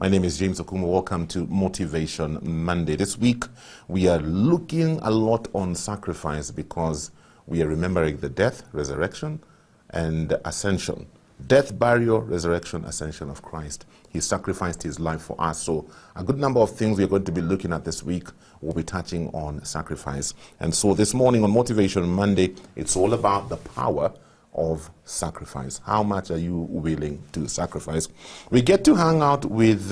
My name is James Okumu. Welcome to Motivation Monday. This week, we are looking a lot on sacrifice because we are remembering the death, resurrection, and ascension. Death, burial, resurrection, ascension of Christ. He sacrificed his life for us. So a good number of things we're going to be looking at this week. We'll be touching on sacrifice. And so this morning on Motivation Monday, it's all about the power of sacrifice. How much are you willing to sacrifice? We get to hang out with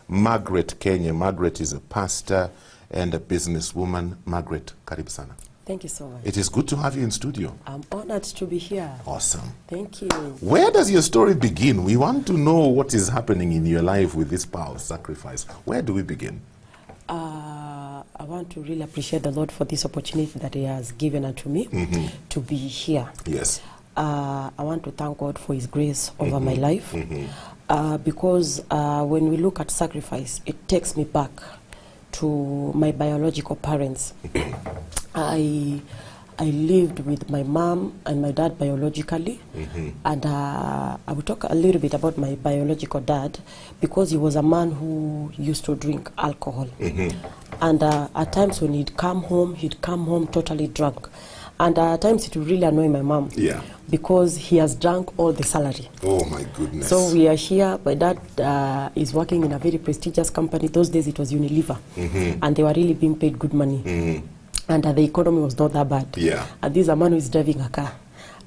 Margaret Kenye. Margaret is a pastor and a businesswoman. Margaret, karibu sana. Thank you so much. It is good to have you in studio. I'm honored to be here. Awesome. Thank you. Where does your story begin? We want to know what is happening in your life with this power of sacrifice. Where do we begin? I want to really appreciate the Lord for this opportunity that he has given unto me to be here. Yes. I want to thank God for his grace over my life because when we look at sacrifice, it takes me back to my biological parents. I lived with my mom and my dad biologically, and I will talk a little bit about my biological dad because he was a man who used to drink alcohol. And at times when he'd come home totally drunk. And at times it would really annoy my mom because he has drunk all the salary. Oh my goodness. So we are here. My dad is working in a very prestigious company. Those days it was Unilever, and they were really being paid good money. And the economy was not that bad. And this is a man who is driving a car.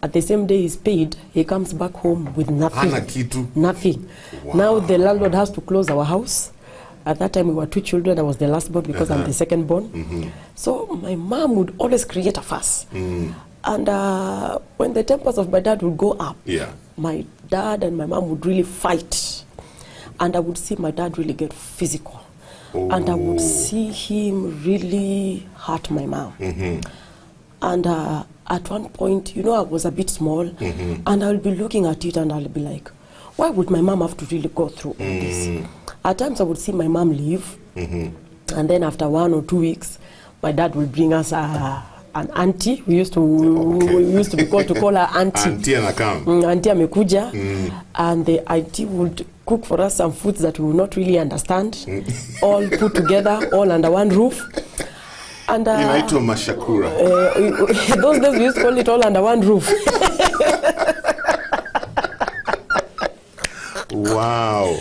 At the same day he's paid, he comes back home with nothing. Nothing. Wow. Now the landlord has to close our house. At that time we were 2 children. I was the last born because I'm the second born. So my mom would always create a fuss. And when the tempers of my dad would go up, my dad and my mom would really fight. And I would see my dad really get physical. And I would see him really hurt my mom. And at one point, you know, I was a bit small, and I'll be looking at it and I'll be like, why would my mom have to really go through all this? At times I would see my mom leave, and then after 1 or 2 weeks, my dad will bring us an auntie. We used to be called to call her auntie. Auntie anakam. Auntie amekuja, and the auntie would cook for us some foods that we will not really understand, all put together, all under one roof. And inaitwa mashakura. Those days we used to call it all under one roof. Wow.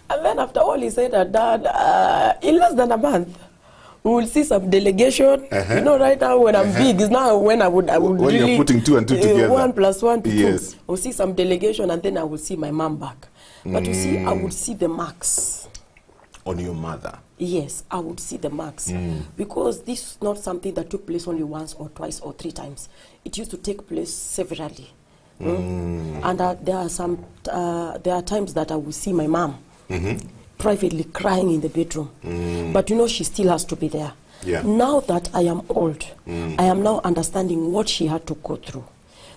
And then after all he said that Dad, in less than a month, we will see some delegation. You know, right now when I'm big, is now when I would when really... you're putting 2 and 2 together. 1 + 1 = 2. Yes. We'll see some delegation and then I will see my mom back. But you see, I would see the marks. On your mother? Yes, I would see the marks. Because this is not something that took place only once or twice or 3 times. It used to take place severally. And there are times that I will see my mom privately crying in the bedroom. But you know, she still has to be there. Now that I am old, I am now understanding what she had to go through.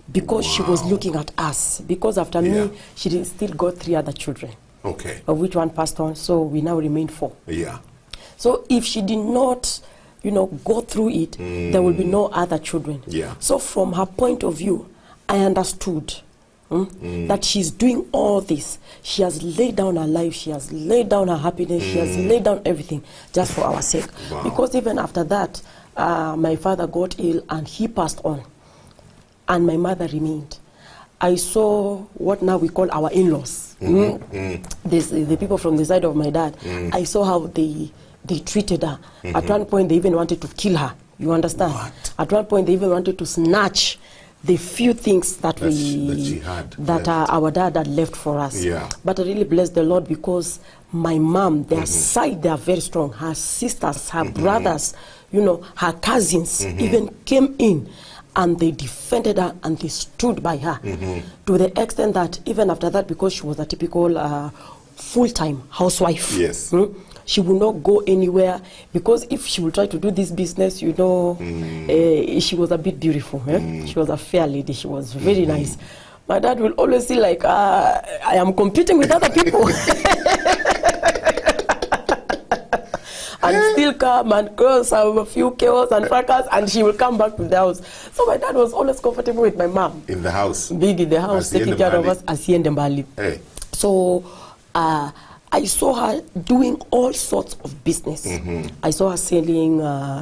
Because she was looking at us. Because after me, she still got 3 other children. Okay. Of which 1 passed on, so we now remain 4. So if she did not, you know, go through it, there will be no other children. So from her point of view, I understood that she's doing all this. She has laid down her life, she has laid down her happiness, she has laid down everything just for our sake. Because even after that, my father got ill and he passed on. And my mother remained. I saw what now we call our in-laws. The people from the side of my dad. I saw how they treated her. At one point, they even wanted to kill her. You understand? At one point, they even wanted to snatch the few things that our dad had left for us. But I really bless the Lord because my mom, their side, they are very strong. Her sisters, her brothers, you know, her cousins even came in. And they defended her and they stood by her to the extent that even after that, because she was a typical full-time housewife, she would not go anywhere because if she would try to do this business, you know, she was a bit beautiful. She was a fair lady. She was very nice. My dad will always see like, I am competing with other people. And still come and cause a few chaos and fracas, and she will come back to the house. So my dad was always comfortable with my mom. In the house? Big in the house, taking care of us, asiende mbali. So I saw her doing all sorts of business. I saw her selling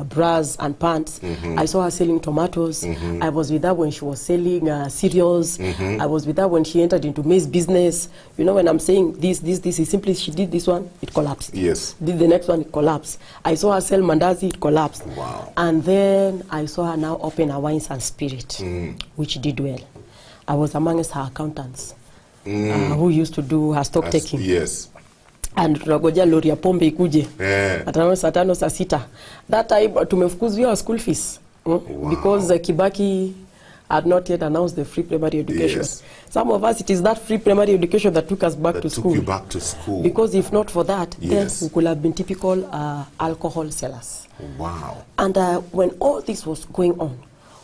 bras and pants. I saw her selling tomatoes. I was with her when she was selling cereals. I was with her when she entered into maize business. You know, when I'm saying this is simply she did this one, it collapsed. Yes. Did the next one, it collapsed. I saw her sell mandazi, it collapsed. Wow. And then I saw her now open her wines and spirit, which did well. I was amongst her accountants who used to do her stock taking. Yes. And tunagojea lori ya pombe ikuje. Atano saa 5 saa 6. That time tumefukuzwa our school fees. Wow. Because Kibaki had not yet announced the free primary education. Yes. Some of us, it is that free primary education that took us back to school. Took you back to school. Because if not for that, then we could have been typical alcohol sellers. Wow. And when all this was going on,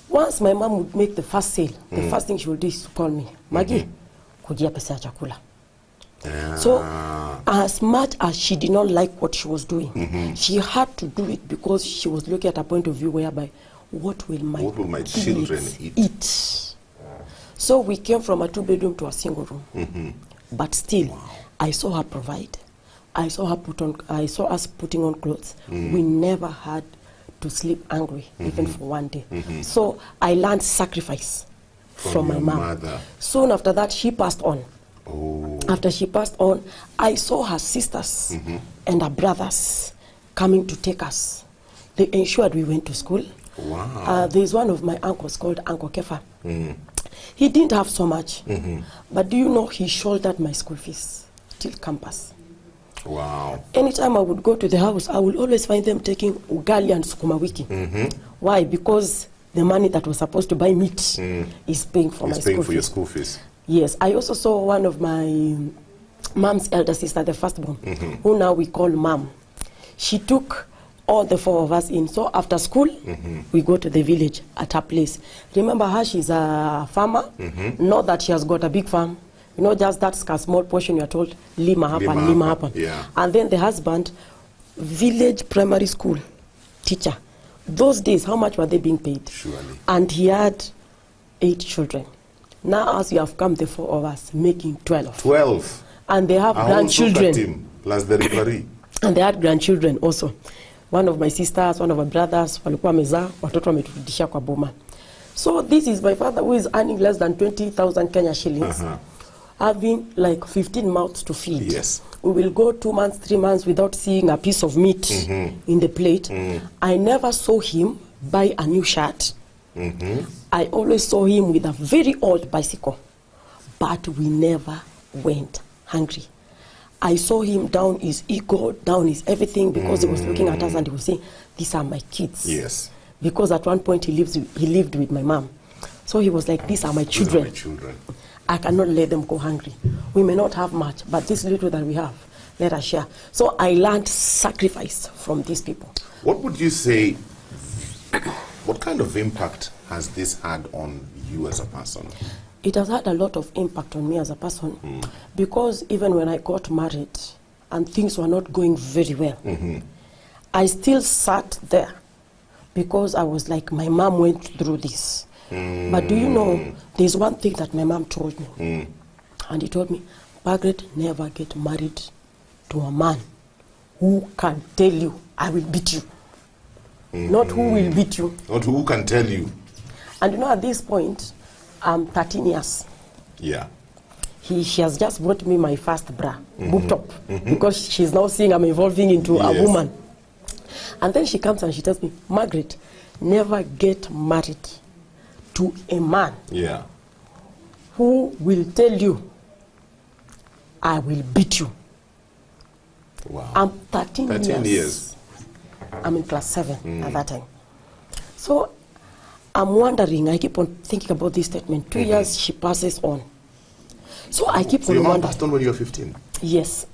once my mom would make the first sale, the first thing she would do is to call me, Maggie, kujia pesa ya chakula. So, as much as she did not like what she was doing, she had to do it because she was looking at a point of view whereby, what will my children eat? So we came from a 2-bedroom to a single room. But still, I saw her provide. I saw us putting on clothes. We never had to sleep angry, even for one day. So I learned sacrifice from my mom. Soon after that, she passed on. After she passed on, I saw her sisters and her brothers coming to take us. They ensured we went to school. Wow. There's one of my uncles called Uncle Kefa. He didn't have so much, but do you know he shouldered my school fees till campus. Wow. Anytime I would go to the house, I would always find them taking ugali and sukuma wiki. Why? Because the money that was supposed to buy meat is paying for my school fees. It's paying for your school fees. Yes, I also saw one of my mom's elder sister, the firstborn, who now we call mom. She took all the 4 of us in. So after school, we go to the village at her place. Remember her, she's a farmer. Not that she has got a big farm. You know, just that small portion you are told, lima happen. Yeah. And then the husband, village primary school teacher. Those days, how much were they being paid? Surely. And he had 8 children. Now, as we have come, the 4 of us, making 12. 12. And they have grandchildren. Team, plus the referee. And they had grandchildren also. One of my sisters, one of my brothers, walikuwa wamezaa, watoto wameturudisha kwa boma. So this is my father who is earning less than 20,000 Kenya shillings. Having like 15 mouths to feed. Yes. We will go 2 months, 3 months without seeing a piece of meat in the plate. I never saw him buy a new shirt. I always saw him with a very old bicycle, but we never went hungry. I saw him down his ego, down his everything, because he was looking at us and he was saying, these are my kids. Yes. Because at one point he lived with my mom. So he was like, these are my children. These are my children. I cannot let them go hungry. We may not have much, but this little that we have, let us share. So I learned sacrifice from these people. What would you say, what kind of impact has this had on you as a person? It has had a lot of impact on me as a person, because even when I got married and things were not going very well, I still sat there because I was like, my mom went through this. But do you know, there's one thing that my mom told me, and he told me, Margaret, never get married to a man who can tell you, I will beat you. Not who will beat you. Not who can tell you. And you know, at this point, I'm 13 years. Yeah. She has just bought me my first bra, boob top, because she's now seeing I'm evolving into a woman. And then she comes and she tells me, Margaret, never get married to a man who will tell you, I will beat you. Wow. I'm 13 years. I'm in class 7 at that time. So I'm wondering, I keep on thinking about this statement. 2 years, she passes on. So I keep on your mom wondering. Passed on when you were 15? Yes.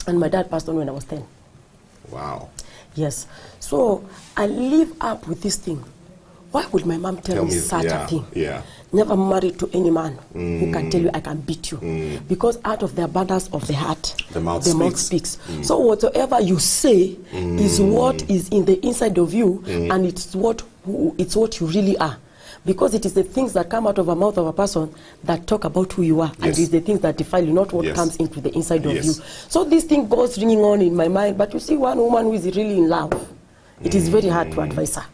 And my dad passed on when I was 10. Wow. Yes. So I live up with this thing. Why would my mom tell me such a thing? Yeah. Never married to any man who can tell you, I can beat you. Because out of the abundance of the heart, the mouth speaks. So whatever you say is what is in the inside of you, and it's what you really are. Because it is the things that come out of the mouth of a person that talk about who you are. And it is the things that defile you, not what comes into the inside of you. So this thing goes ringing on in my mind. But you see, one woman who is really in love, it is very hard to advise her.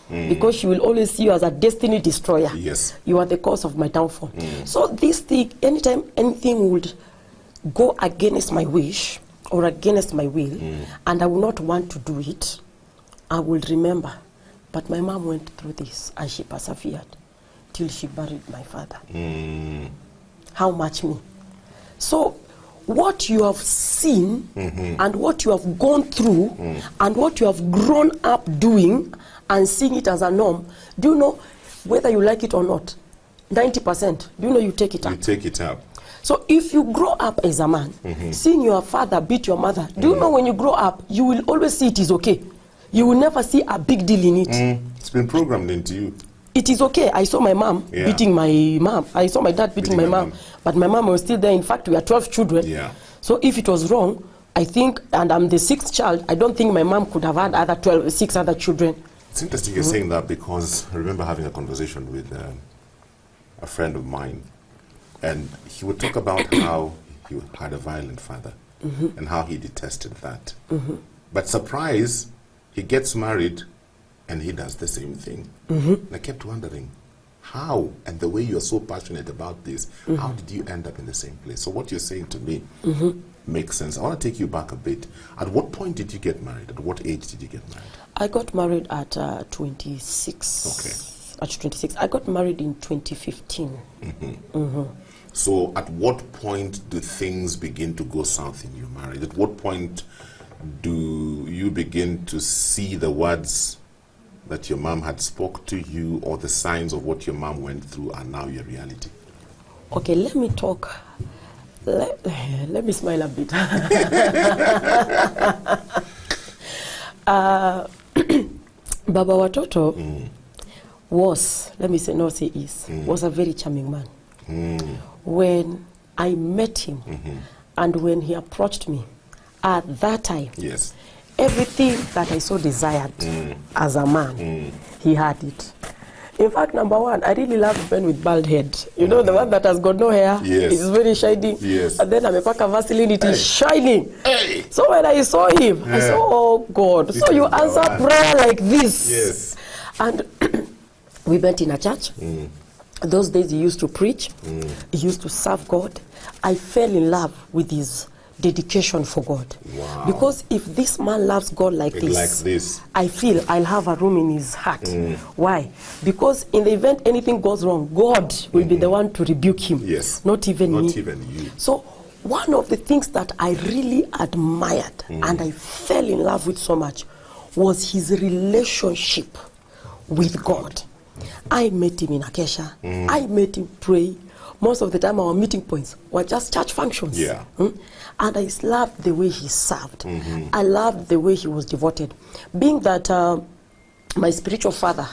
Because she will always see you as a destiny destroyer. You are the cause of my downfall. So this thing, anytime anything would go against my wish or against my will, and I will not want to do it, I will remember. But my mom went through this and she persevered till she buried my father. How much me? So what you have seen and what you have gone through and what you have grown up doing and seeing it as a norm, do you know whether you like it or not? 90%, do you know you take it up? You take it up. So if you grow up as a man, seeing your father beat your mother, do you know when you grow up, you will always see it is okay. You will never see a big deal in it. It's been programmed into you. It is okay. I saw my mom beating my mom. I saw my dad beating my mom. But my mom was still there. In fact, we are 12 children. So if it was wrong, I think, and I'm the 6th child, I don't think my mom could have had 6 other children. It's interesting you're saying that, because I remember having a conversation with a friend of mine, and he would talk about how he had a violent father and how he detested that. But surprise, he gets married and he does the same thing. And I kept wondering, how, and the way you're so passionate about this, how did you end up in the same place? So what you're saying to me makes sense. I want to take you back a bit. At what point did you get married? At what age did you get married? I got married at 26. At 26. I got married in 2015. So at what point do things begin to go south in your marriage? At what point do you begin to see the words that your mom had spoke to you, or the signs of what your mom went through are now your reality? Okay, let me talk. Let me smile a bit. Baba Watoto was, let me say, no, say is, was a very charming man. When I met him and when he approached me, at that time, everything that I so desired as a man, he had it. In fact, number one, I really love men with bald head. You know, the one that has got no hair, is very shiny. And then I'm a pack of Vaseline, it is shining. So when I saw him, I said, oh God. So you answer prayer like this. And we went in a church. Those days he used to preach. He used to serve God. I fell in love with his dedication for God. Because if this man loves God like this, I feel I'll have a room in his heart. Why? Because in the event anything goes wrong, God will be the one to rebuke him, not even me. So one of the things that I really admired and I fell in love with so much was his relationship with God. I met him in Acacia. I met him pray. Most of the time our meeting points were just church functions. And I loved the way he served. I loved the way he was devoted. Being that my spiritual father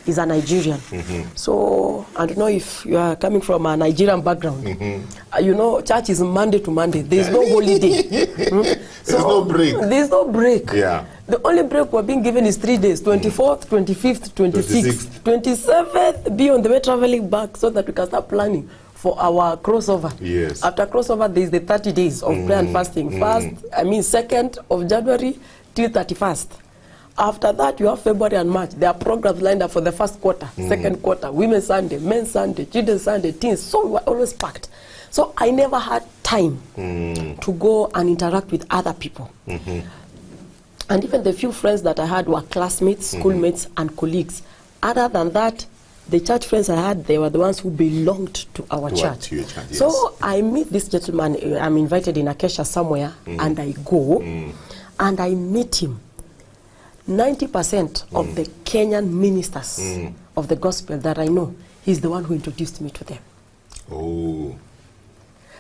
is a Nigerian. So I don't know if you are coming from a Nigerian background. You know, church is Monday to Monday. There is no holiday. There's no break. There's no break. The only break we're being given is 3 days, 24th, 25th, 26th, 27th, be on the way traveling back so that we can start planning for our crossover. After crossover, there is the 30 days of prayer and fasting. 2nd of January till 31st. After that, you have February and March. There are programs lined up for the first quarter, second quarter, Women's Sunday, Men's Sunday, Children's Sunday, Teens. So we were always packed. So I never had time to go and interact with other people. And even the few friends that I had were classmates, schoolmates, and colleagues. Other than that, the church friends I had, they were the ones who belonged to our church. So I meet this gentleman, I'm invited in Acacia somewhere, and I go, and I meet him. 90% of the Kenyan ministers of the gospel that I know, he's the one who introduced me to them.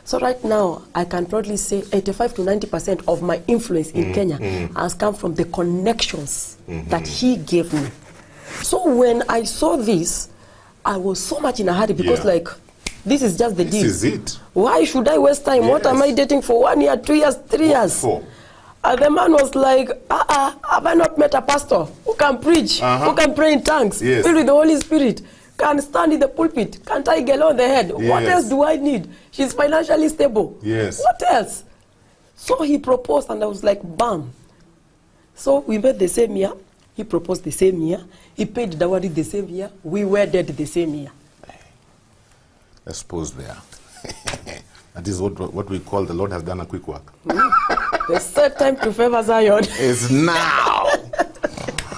So right now, I can proudly say 85 to 90% of my influence in Kenya has come from the connections that he gave me. So when I saw this, I was so much in a hurry because like, this is just the deal. This is it. Why should I waste time? What am I dating for 1 year, 2 years, 3 years? And the man was like, have I not met a pastor who can preach, who can pray in tongues, filled with the Holy Spirit? can stand in the pulpit, can tie girl on the head. Yes. What else do I need? She's financially stable. Yes. What else? So he proposed, and I was like, bam. So we met the same year. He proposed the same year. He paid dowry the same year. We wedded the same year. Let's pause there. That is what we call the Lord has done a quick work. The third time to favor Zion is now.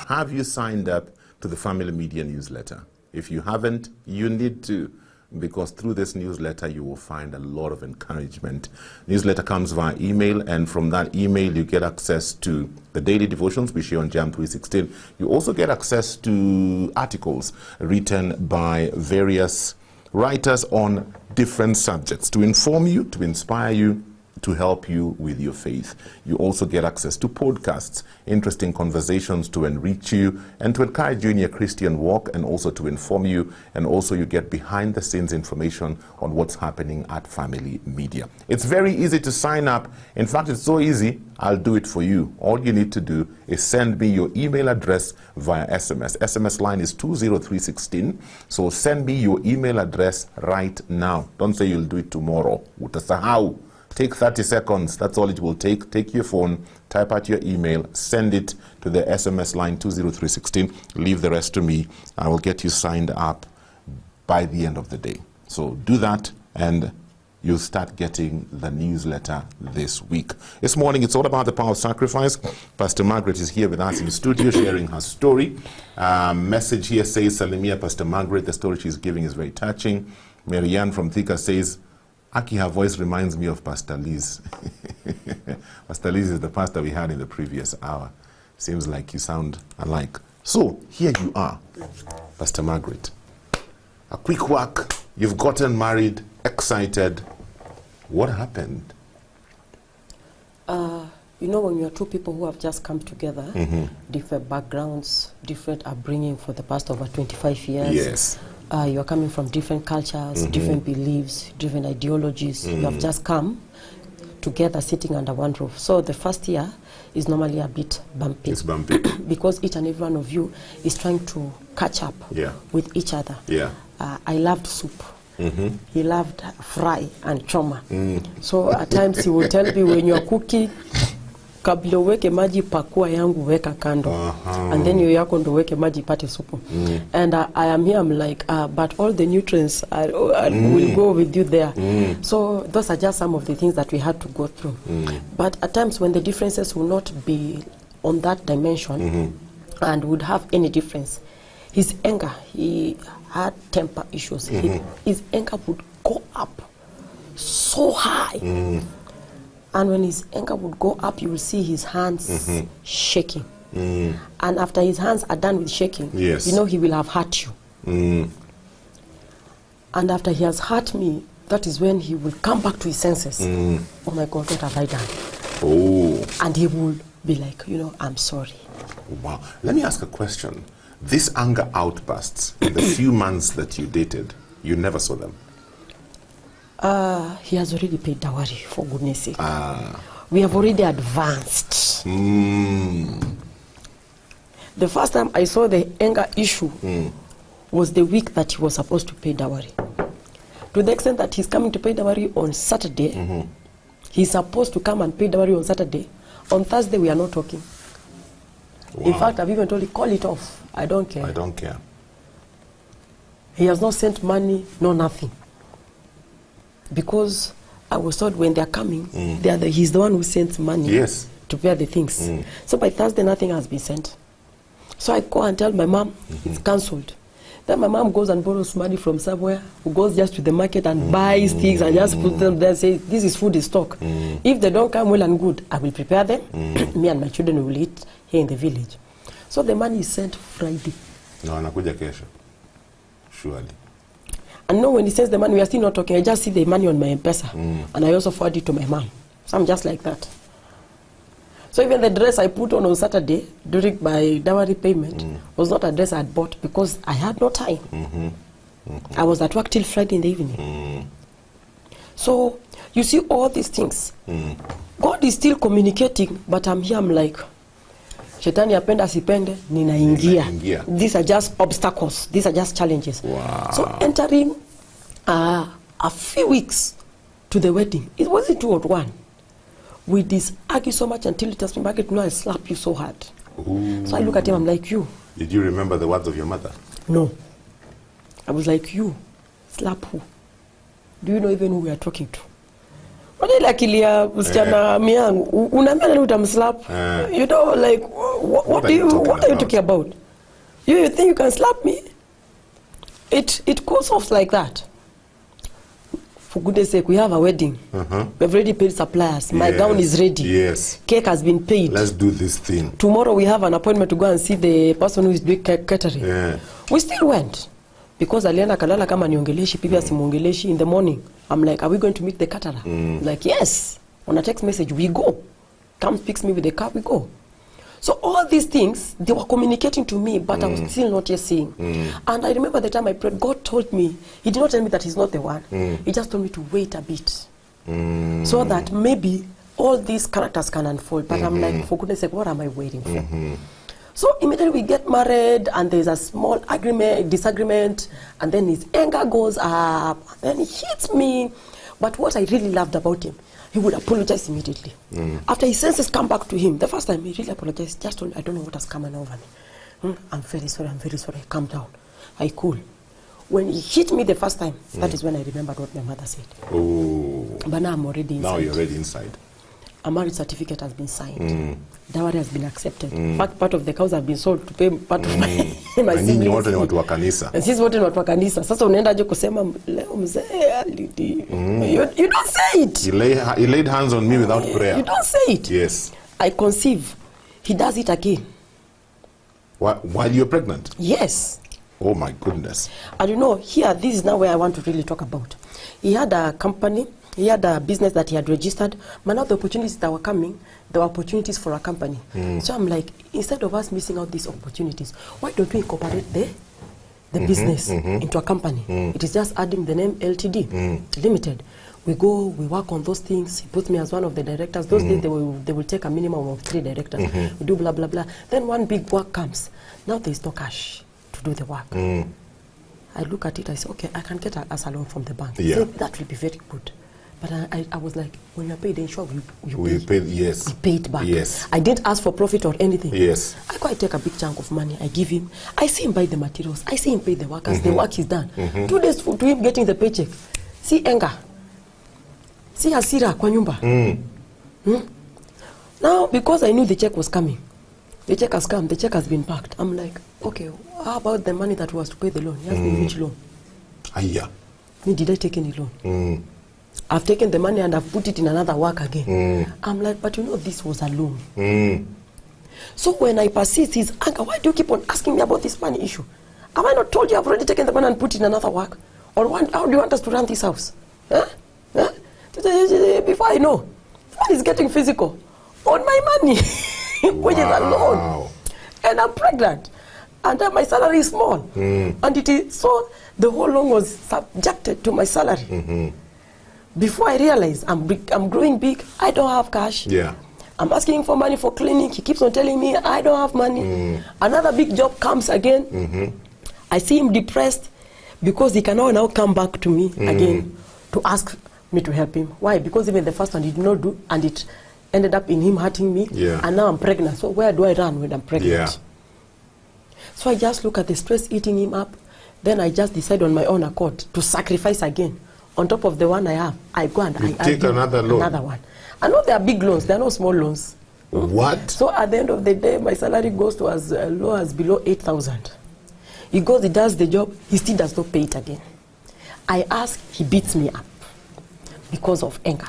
Have you signed up to the Family Media newsletter? If you haven't, you need to, because through this newsletter you will find a lot of encouragement. Newsletter comes via email, and from that email you get access to the daily devotions we share on Jam 316. You also get access to articles written by various writers on different subjects to inform you, to inspire you, to help you with your faith. You also get access to podcasts, interesting conversations to enrich you and to encourage you in your Christian walk, and also to inform you. And also you get behind the scenes information on what's happening at Family Media. It's very easy to sign up. In fact, it's so easy, I'll do it for you. All you need to do is send me your email address via SMS. SMS line is 20316. So send me your email address right now. Don't say you'll do it tomorrow. Utasahau. Take 30 seconds. That's all it will take. Take your phone, type out your email, send it to the SMS line 20316. Leave the rest to me. I will get you signed up by the end of the day. So do that, and you'll start getting the newsletter this week. This morning, it's all about the power of sacrifice. Pastor Margaret is here with us in the studio sharing her story. Message here says, Salimia, Pastor Margaret, the story she's giving is very touching. Marianne from Thika says, Aki, her voice reminds me of Pastor Liz. Pastor Liz is the pastor we had in the previous hour. Seems like you sound alike. So, here you are, Pastor Margaret. A quick work. You've gotten married, excited. What happened? You know, when you are two people who have just come together, different backgrounds, different upbringing for the past over 25 years. Yes. You are coming from different cultures, different beliefs, different ideologies. You have just come together sitting under one roof. So the first year is normally a bit bumpy. It's bumpy. Because each and every one of you is trying to catch up with each other. Yeah. I loved soup. He loved fry and choma. So at times he will tell me, when you are cooking, kabla uweke maji pakua yangu weka kando. And then yako ndo weke maji pate supu. And I am here, I'm like, but all the nutrients will go with you there. So those are just some of the things that we had to go through. But at times when the differences will not be on that dimension and would have any difference, his anger, he had temper issues. His anger would go up so high. And when his anger would go up, you will see his hands shaking. And after his hands are done with shaking, you know he will have hurt you. And after he has hurt me, that is when he will come back to his senses. Oh my God, what have I done? Oh. And he will be like, you know, I'm sorry. Wow. Let me ask a question. These anger outbursts, in the few months that you dated, you never saw them? He has already paid dowry, for goodness sake. We have already advanced. The first time I saw the anger issue was the week that he was supposed to pay dowry. To the extent that he's coming to pay dowry on Saturday, he's supposed to come and pay dowry on Saturday. On Thursday, we are not talking. Wow. In fact, I've even told him, call it off. I don't care. I don't care. He has not sent money, no nothing. Because I was told when they're coming, he's the one who sends money to pay the things. So by Thursday, nothing has been sent. So I go and tell my mom, it's cancelled. Then my mom goes and borrows money from somewhere, who goes just to the market and buys things and just put them there and say, this is food in stock. If they don't come well and good, I will prepare them. Me and my children will eat here in the village. So the money is sent Friday. No, anakuja kesho. Surely. And no, when he sends the money, we are still not talking. I just see the money on my M-Pesa. And I also forward it to my mom. So I'm just like that. So even the dress I put on Saturday during my dowry payment was not a dress I had bought because I had no time. I was at work till Friday in the evening. So you see all these things. God is still communicating, but I'm here, I'm like, Shetani apenda asipende, ninaingia. These are just obstacles. These are just challenges. Wow. So entering a few weeks to the wedding, it wasn't 2 or 1. We argue so much until it tells me, Margaret, no, I slap you so hard. Ooh. So I look at him, I'm like, you. Did you remember the words of your mother? No. I was like, you, slap who? Do you know even who we are talking to? Like Ilia, usichana miangu, unaambia utamslap. You know, like, what are you talking about? You think you can slap me? It goes off like that. For goodness sake, we have a wedding. We've already paid suppliers. My gown is ready. Yes. Cake has been paid. Let's do this thing. Tomorrow we have an appointment to go and see the person who is doing catering. Yeah. We still went. Because alienda kalala kama niongeleshi, pipi asimuongeleshi. In the morning, I'm like, are we going to meet the caterer? Like, yes. On a text message, we go. Comes, picks me with the car, we go. So all these things, they were communicating to me, but I was still not yet seeing. And I remember the time I prayed, God told me, he did not tell me that he's not the one. He just told me to wait a bit. So that maybe all these characters can unfold. But I'm like, for goodness sake, what am I waiting for? So immediately we get married, and there's a small disagreement, and then his anger goes up, and then he hits me. But what I really loved about him, he would apologize immediately. After his senses come back to him, the first time he really apologized, just told me, I don't know what has come over me. I'm very sorry, calm down. I cool. When he hit me the first time, that is when I remembered what my mother said. Oh. But now I'm already inside. Now you're already inside. A marriage certificate has been signed. Dowry has been accepted. In fact, part of the cows have been sold to pay part of my siblings. Nyinyi wote ni watu wa kanisa. Sisi wote ni watu wa kanisa. Sasa unaendaje kusema leo mzee alidi. You don't say it. He laid hands on me without prayer. You don't say it. Yes. I conceive. He does it again. While you're pregnant? Yes. Oh my goodness. And you know, here, this is now where I want to really talk about. He had a company. He had a business that he had registered, but now the opportunities that were coming, there were opportunities for a company. So I'm like, instead of us missing out these opportunities, why don't we incorporate the business into a company? It is just adding the name LTD, Limited. We go, we work on those things. He puts me as one of the directors. Those days, they will take a minimum of 3 directors. We do blah, blah, blah. Then one big work comes. Now there's no cash to do the work. I look at it, I say, okay, I can get a loan from the bank. Yeah. So that will be very good. But I was like, when you're paid, ensure we pay. Yes. We pay it back. Yes. I didn't ask for profit or anything. Yes. I go, I take a big chunk of money, I give him. I see him buy the materials. I see him pay the workers. The work is done. 2 days to him getting the paycheck. See anger. See hasira kwa nyumba. Now, because I knew the check was coming, the check has come, the check has been packed. I'm like, okay, how about the money that was to pay the loan? He asked me which loan. Yeah. Me, did I take any loan? I've taken the money and I've put it in another work again. I'm like, but you know, this was a loan. So when I persist his anger, why do you keep on asking me about this money issue? Have I not told you I've already taken the money and put it in another work? Or how do you want us to run this house? Before I know, one is getting physical on my money, which is a loan. And I'm pregnant. And my salary is small. And it is so the whole loan was subjected to my salary. Before I realize I'm growing big, I don't have cash. Yeah. I'm asking for money for clinic. He keeps on telling me I don't have money. Another big job comes again. I see him depressed because he can now come back to me again to ask me to help him. Why? Because even the first one he did not do, and it ended up in him hurting me. Yeah. And now I'm pregnant. So where do I run when I'm pregnant? Yeah. So I just look at the stress eating him up. Then I just decide on my own accord to sacrifice again. On top of the one I have, I go and I take another loan. Another one. I know they are big loans. They are not small loans. What? So at the end of the day, my salary goes to as low as below 8,000. He goes, he does the job. He still does not pay it again. I ask, he beats me up because of anger.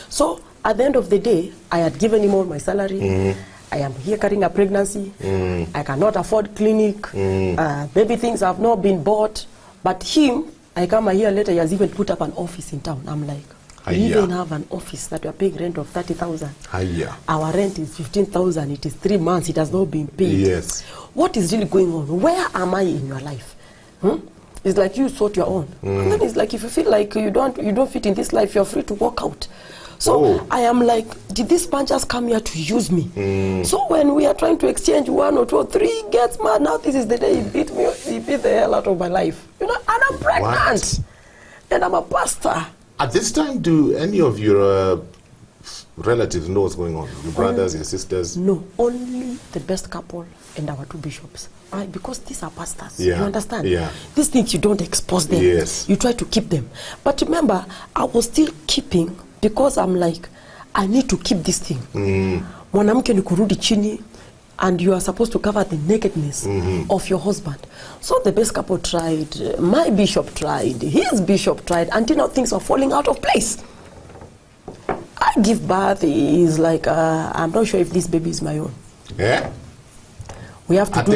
So at the end of the day, I had given him all my salary. I am here carrying a pregnancy. I cannot afford clinic. Baby things have not been bought. But him, I come a year later, he has even put up an office in town. I'm like, we even have an office that we are paying rent of 30,000. Our rent is 15,000. It is 3 months. It has not been paid. Yes. What is really going on? Where am I in your life? It's like you sort your own. And then it's like if you feel like you don't fit in this life, you're free to walk out. So I am like, did this man just come here to use me? So when we are trying to exchange 1 or 2 or 3, gets mad. Now this is the day he beat me. He beat the hell out of my life. You know, and I'm pregnant. What? And I'm a pastor. At this time, do any of your relatives know what's going on? Your brothers, your sisters? No, only the best couple and our 2 bishops. Right? Because these are pastors. Yeah. You understand? Yeah. These things you don't expose them. Yes. You try to keep them. But remember, I was still keeping because I'm like, I need to keep this thing. Mwanamke ni kurudi chini, and you are supposed to cover the nakedness of your husband. So the best couple tried, my bishop tried, his bishop tried, until now things are falling out of place. I give birth, he's like, I'm not sure if this baby is my own. Yeah? We have to do...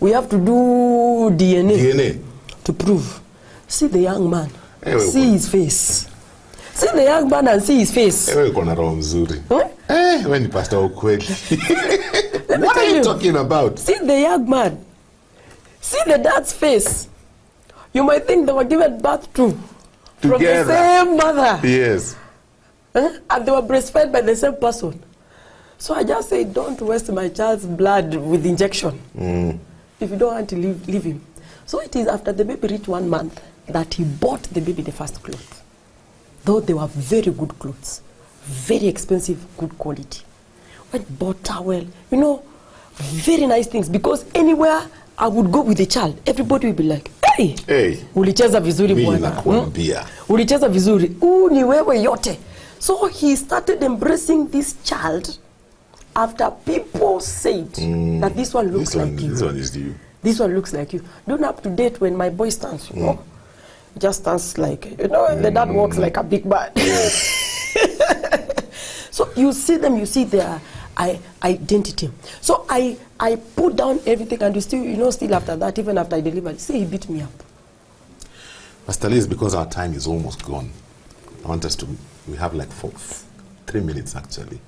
We have to do DNA to prove. See the young man, see his face. See the young man and see his face. When the pastor what are you talking about? See the young man. See the dad's face. You might think they were given birth to from the same mother. Yes. And they were breastfed by the same person. So I just say, don't waste my child's blood with injection. If you don't want to leave him. So it is after the baby reached 1 month that he bought the baby the first clothes. Though they were very good clothes. Very expensive, good quality. Went bought towel, you know, very nice things. Because anywhere I would go with the child, everybody would be like, hey, ulicheza vizuri bwana. Ulicheza vizuri. Ni wewe yote. So he started embracing this child after people said that this one looks like you. This one is you. This one looks like you. Don't up to date when my boy stands, you know. Just stands like, you know, the dad walks like a big man. Yes. So you see them, you see their identity. So I put down everything, and you still, you know, still after that, even after I delivered, see, he beat me up. Pastor Liz, because our time is almost gone, I want us to, we have like 3 minutes actually.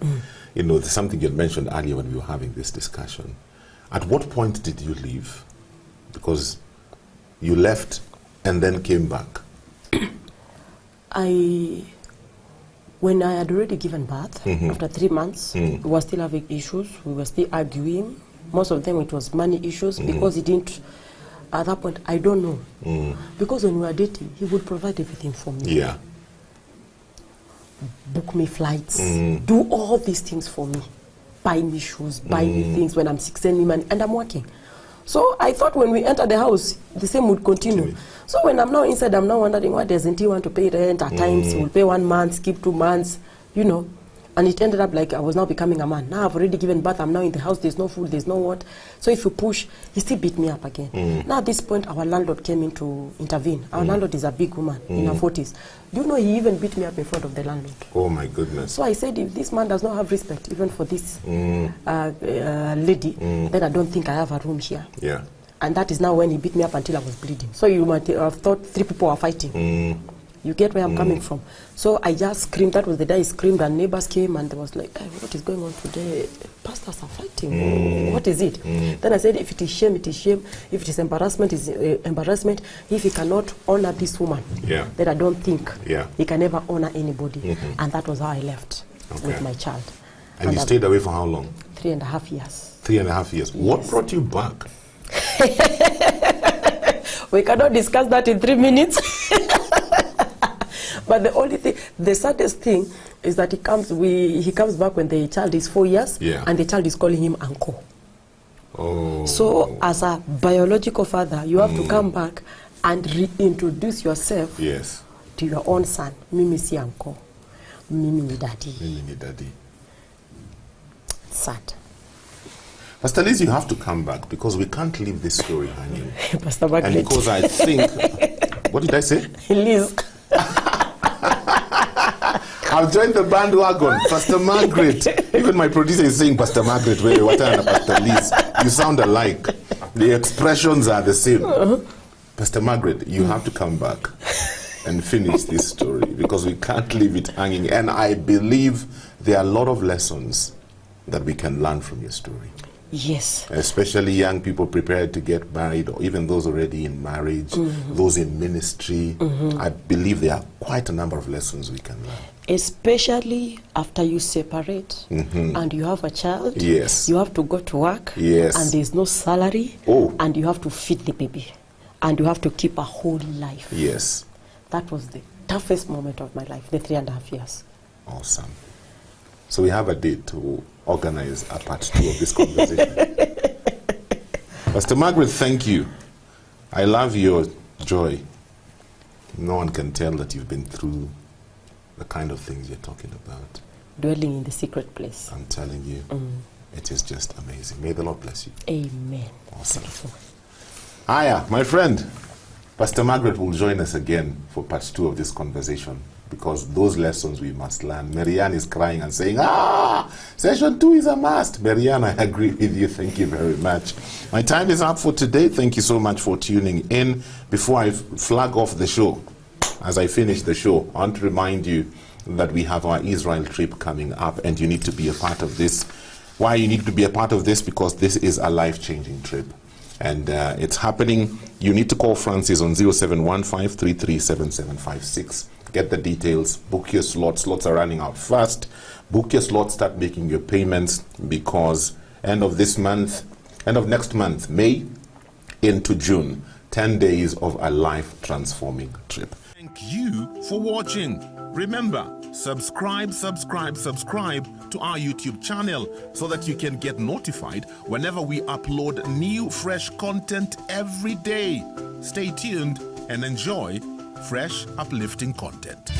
You know, there's something you had mentioned earlier when we were having this discussion. At what point did you leave? Because you left and then came back. When I had already given birth, after 3 months, we were still having issues. We were still arguing. Most of them, it was money issues because he didn't, at that point, I don't know. Because when we were dating, he would provide everything for me. Yeah. Book me flights, do all these things for me. Buy me shoes, buy me things when I'm sick, send me money, and I'm working. So I thought when we enter the house, the same would continue. So when I'm now inside, I'm now wondering, why doesn't he want to pay rent? At times, he will pay 1 month, skip 2 months, you know. And it ended up like I was now becoming a man. Now I've already given birth, I'm now in the house, there's no food, there's no what. So if you push, he still beat me up again. Now at this point, our landlord came in to intervene. Our landlord is a big woman in her 40s. Do you know he even beat me up in front of the landlord? Oh my goodness. So I said, if this man does not have respect, even for this lady, then I don't think I have a room here. Yeah. And that is now when he beat me up until I was bleeding. So you might have thought 3 people were fighting. You get where I'm coming from. So I just screamed. That was the day I screamed, and neighbors came and they was like, hey, what is going on today? Pastors are fighting. What is it? Then I said, if it is shame, it is shame. If it is embarrassment, it is embarrassment. If he cannot honor this woman, then I don't think he can ever honor anybody. And that was how I left with my child. And you stayed away for how long? 3.5 years. 3.5 years. Yes. What brought you back? We cannot discuss that in 3 minutes. But the only thing, the saddest thing is that he comes back when the child is 4 years, and the child is calling him uncle. Oh. So as a biological father, you have to come back and reintroduce yourself to your own son. Mimi si uncle. Mimi ni daddy. Mimi ni daddy. Sad. Pastor Liz, you have to come back because we can't leave this story hanging. Pastor Margaret. And because I think, what did I say? Liz. I've joined the bandwagon. Pastor Margaret. Even my producer is saying, Pastor Margaret, what are Pastor Liz? You sound alike. The expressions are the same. Pastor Margaret, you have to come back and finish this story because we can't leave it hanging. And I believe there are a lot of lessons that we can learn from your story. Yes. Especially young people prepared to get married, or even those already in marriage, those in ministry. I believe there are quite a number of lessons we can learn. Especially after you separate and you have a child. Yes. You have to go to work. Yes. And there's no salary. Oh. And you have to feed the baby. And you have to keep a whole life. Yes. That was the toughest moment of my life, the 3.5 years. Awesome. So we have a date to organize a part 2 of this conversation. Pastor Margaret, thank you. I love your joy. No one can tell that you've been through the kind of things you're talking about. Dwelling in the secret place. I'm telling you, it is just amazing. May the Lord bless you. Amen. Awesome. Hiya, my friend. Pastor Margaret will join us again for part 2 of this conversation, because those lessons we must learn. Marianne is crying and saying, session 2 is a must. Marianne, I agree with you. Thank you very much. My time is up for today. Thank you so much for tuning in. Before I flag off the show, as I finish the show, I want to remind you that we have our Israel trip coming up, and you need to be a part of this. Why you need to be a part of this? Because this is a life-changing trip. And it's happening. You need to call Francis on 0715337756. Get the details. Book your slots. Slots are running out fast. Book your slots. Start making your payments, because end of next month, May into June, 10 days of a life-transforming trip. Thank you for watching. Remember, subscribe to our YouTube channel so that you can get notified whenever we upload new fresh content every day. Stay tuned and enjoy fresh, uplifting content.